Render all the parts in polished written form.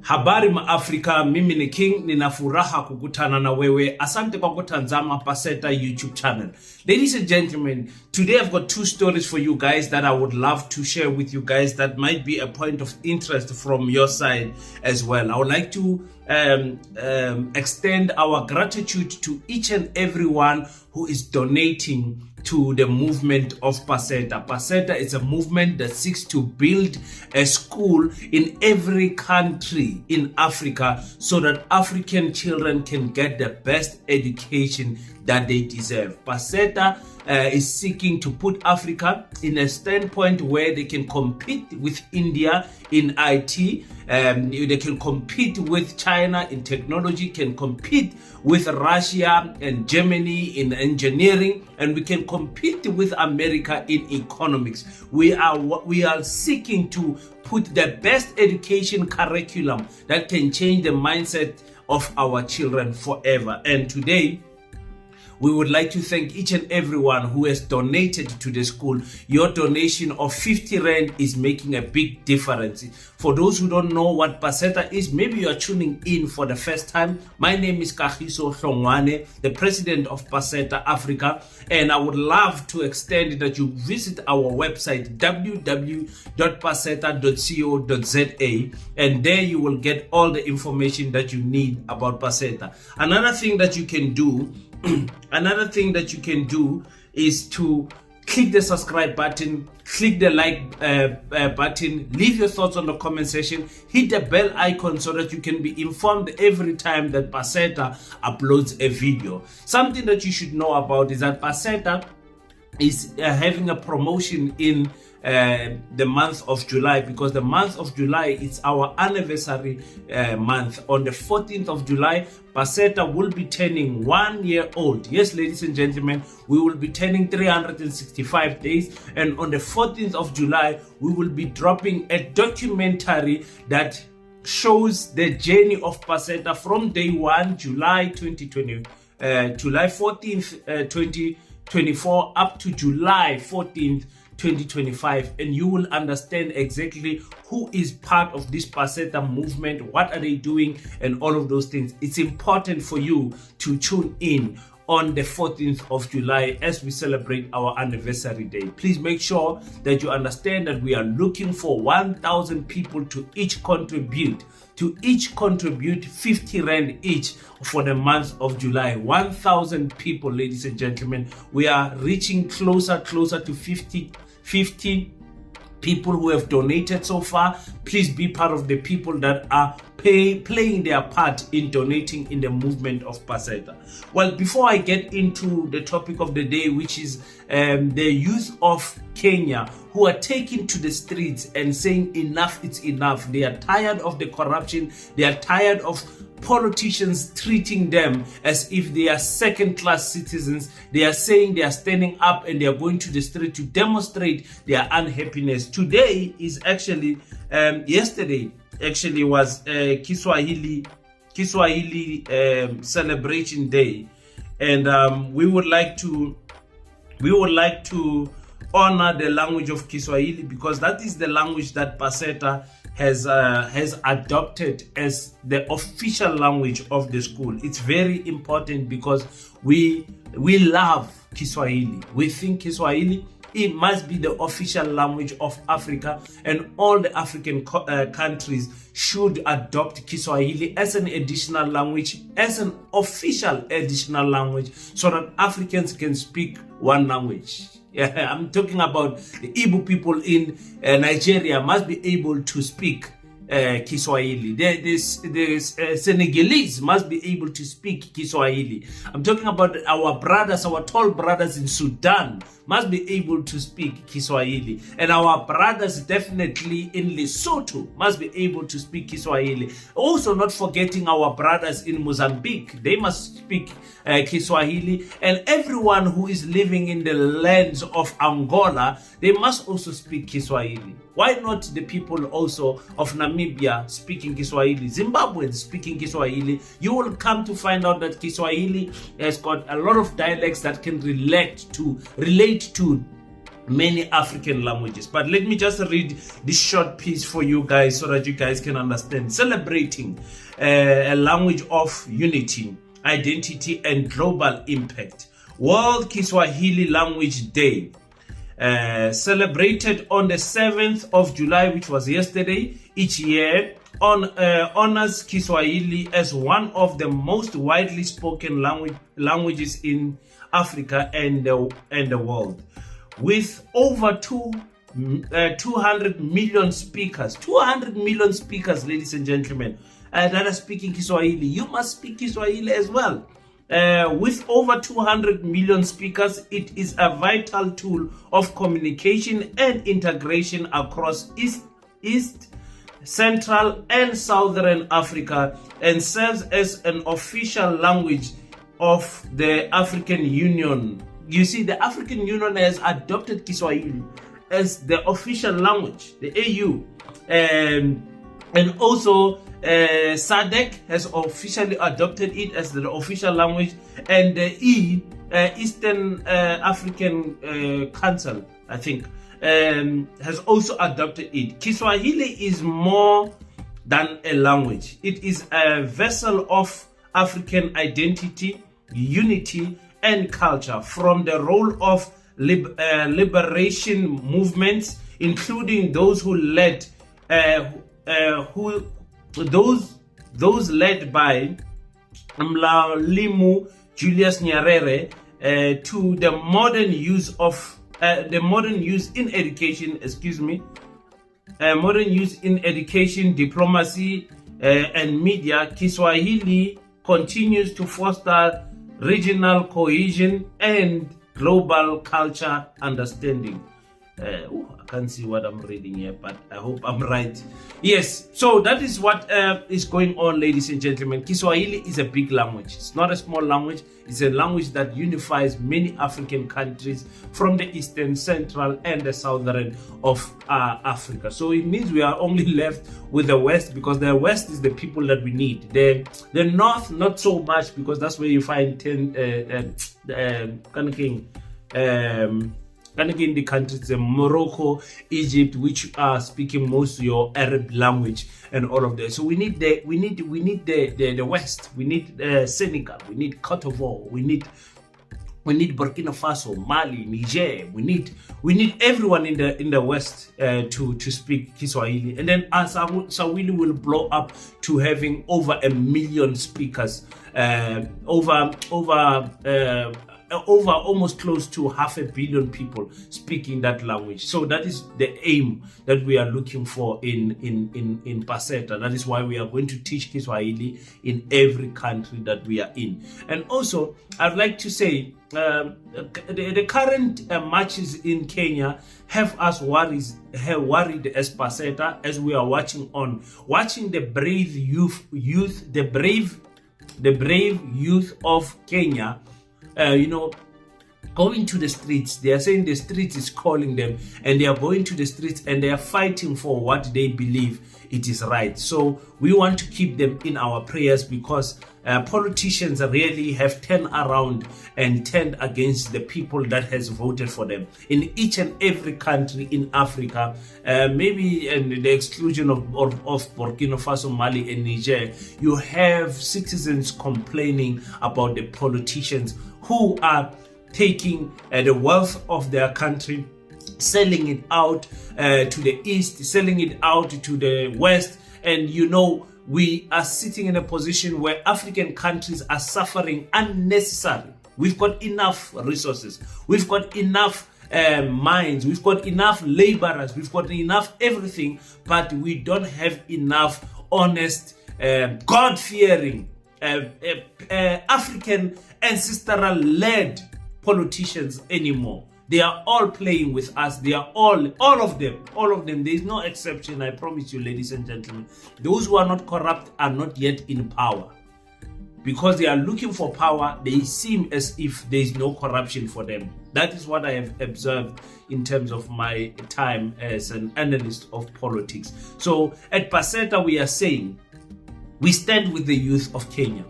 Habari Africa, mimi ni King, nina furaha kukutana na wewe. Asante kwa kutazama Paseta YouTube channel. Ladies and gentlemen, today I've got two stories for you guys that I would love to share with you guys that might be a point of interest from your side as well. I would like to extend our gratitude to each and everyone who is donating to the movement of Paseta. Paseta is a movement that seeks to build a school in every country in Africa so that African children can get the best education that they deserve. Paseta is seeking to put Africa in a standpoint where they can compete with India in IT, they can compete with China in technology, can compete with Russia and Germany in engineering, and we can compete with America in economics. We are seeking to put the best education curriculum that can change the mindset of our children forever. And today, we would like to thank each and everyone who has donated to the school. Your donation of 50 Rand is making a big difference. For those who don't know what Paseta is, maybe you are tuning in for the first time. My name is Kiswahili, the president of Paseta Africa, and I would love to extend that you visit our website www.paseta.co.za, and there you will get all the information that you need about Paseta. Another thing that you can do is to click the subscribe button, click the like button, leave your thoughts on the comment section, hit the bell icon so that you can be informed every time that Paseta uploads a video. Something that you should know about is that Paseta is having a promotion in the month of July, because the month of July is our anniversary month. On the 14th of July, Paseta will be turning 1 year old. Yes, ladies and gentlemen, we will be turning 365 days, and on the 14th of July, we will be dropping a documentary that shows the journey of Paseta from day 1, July 14th, 2024 up to July 14th, 2025, and you will understand exactly who is part of this Paseta movement, what are they doing, and all of those things. It's important for you to tune in on the 14th of July as we celebrate our anniversary day. Please make sure that you understand that we are looking for 1,000 people to each contribute 50 Rand each for the month of July. 1,000 people, ladies and gentlemen. We are reaching closer to 50 people who have donated so far. Please be part of the people that are playing their part in donating in the movement of Paseta. Well, before I get into the topic of the day, which is the youth of Kenya who are taking to the streets and saying enough, it's enough. They are tired of the corruption. They are tired of politicians treating them as if they are second-class citizens. They are saying they are standing up and they are going to the street to demonstrate their unhappiness. Today is actually, yesterday actually was Kiswahili celebration day, and we would like to honor the language of Kiswahili, because that is the language that Paseta has adopted as the official language of the school. It's very important because we love Kiswahili. We think Kiswahili, it must be the official language of Africa, and all the African countries should adopt Kiswahili as an additional language, as an official additional language, so that Africans can speak one language. Yeah, I'm talking about the Igbo people in Nigeria must be able to speak Kiswahili. The Senegalese must be able to speak Kiswahili. I'm talking about our brothers, our tall brothers in Sudan must be able to speak Kiswahili. And our brothers definitely in Lesotho must be able to speak Kiswahili. Also not forgetting our brothers in Mozambique, they must speak Kiswahili. And everyone who is living in the lands of Angola, they must also speak Kiswahili. Why not the people also of Namibia speaking Kiswahili, Zimbabweans speaking Kiswahili? You will come to find out that Kiswahili has got a lot of dialects that can relate to many African languages. But let me just read this short piece for you guys so that you guys can understand. Celebrating a language of unity, identity, and global impact. World Kiswahili Language Day, celebrated on the 7th of July, which was yesterday, each year, honors Kiswahili as one of the most widely spoken languages in Africa and the world. With over 200 million speakers, 200 million speakers, ladies and gentlemen, that are speaking Kiswahili. You must speak Kiswahili as well. With over 200 million speakers, it is a vital tool of communication and integration across East, Central, and Southern Africa, and serves as an official language of the African Union. You see, the African Union has adopted Kiswahili as the official language, the AU. And also, SADC has officially adopted it as the official language, and the Eastern African Council, I think, has also adopted it. Kiswahili is more than a language. It is a vessel of African identity, unity, and culture. From the role of liberation movements, including those who led those led by Mlalimu Julius Nyerere, to the modern use in education, modern use in education, diplomacy, and media. Kiswahili continues to foster regional cohesion and global culture understanding. I can't see what I'm reading here, but I hope I'm right. Yes, so that is what is going on, ladies and gentlemen. Kiswahili is a big language. It's not a small language. It's a language that unifies many African countries from the Eastern, Central, and the Southern of Africa. So it means we are only left with the West, because the West is the people that we need. The North, not so much, because that's where you find in the countries, Morocco, Egypt, which are speaking most of your Arab language and all of that. So we need the West. We need Senegal. We need Cote d'Ivoire. We need Burkina Faso, Mali, Niger. We need everyone in the West to speak Kiswahili. And then Swahili will blow up to having over 1 million speakers, over almost close to 500 million people speaking that language. So that is the aim that we are looking for in Paseta. That is why we are going to teach Kiswahili in every country that we are in. And also, I'd like to say, the current matches in Kenya have us worried as Paseta, as we are watching the brave youth of Kenya, going to the streets. They are saying the streets is calling them, and they are going to the streets and they are fighting for what they believe it is right. So we want to keep them in our prayers, because politicians really have turned around and turned against the people that has voted for them in each and every country in Africa. Maybe and the exclusion of Burkina Faso, Mali, and Niger, you have citizens complaining about the politicians who are taking the wealth of their country, selling it out to the east, selling it out to the west. And we are sitting in a position where African countries are suffering unnecessarily. We've got enough resources, we've got enough mines, we've got enough laborers, we've got enough everything, but we don't have enough honest, God-fearing, African ancestral-led politicians anymore. They are all playing with us. They are all of them. There is no exception, I promise you, ladies and gentlemen. Those who are not corrupt are not yet in power. Because they are looking for power, they seem as if there is no corruption for them. That is what I have observed in terms of my time as an analyst of politics. So at Paseta, we are saying, we stand with the youth of Kenya.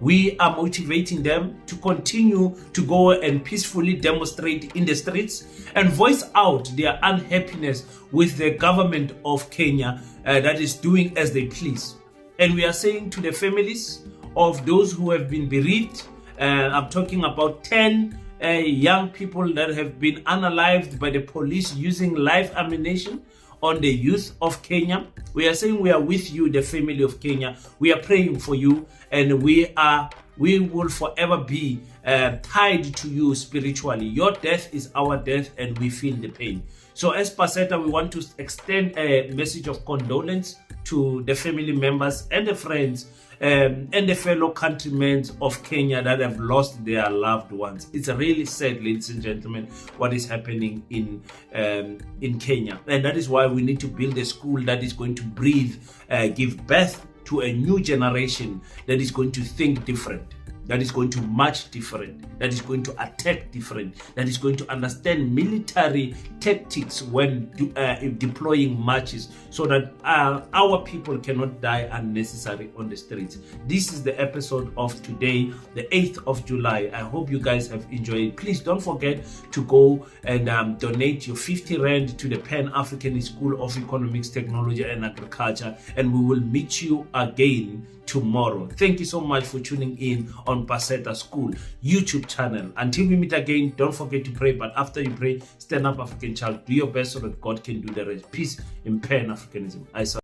We are motivating them to continue to go and peacefully demonstrate in the streets and voice out their unhappiness with the government of Kenya that is doing as they please. And we are saying to the families of those who have been bereaved, I'm talking about 10 young people that have been unalived by the police using live ammunition on the youth of Kenya. We are saying we are with you, the family of Kenya. We are praying for you, and we will forever be tied to you spiritually. Your death is our death, and we feel the pain. So as Paseta, we want to extend a message of condolence to the family members and the friends and the fellow countrymen of Kenya that have lost their loved ones. It's really sad, ladies and gentlemen, what is happening in Kenya. And that is why we need to build a school that is going to breathe, give birth to a new generation that is going to think different, that is going to march different, that is going to attack different, that is going to understand military tactics when deploying marches, so that our people cannot die unnecessarily on the streets. This is the episode of today, the 8th of July. I hope you guys have enjoyed it. Please don't forget to go and donate your 50 Rand to the Pan-African School of Economics, Technology and Agriculture, and we will meet you again tomorrow. Thank you so much for tuning in on Paseta School YouTube channel. Until we meet again, don't forget to pray, but after you pray, stand up, African child, do your best so that God can do the rest. Peace in Pan-Africanism.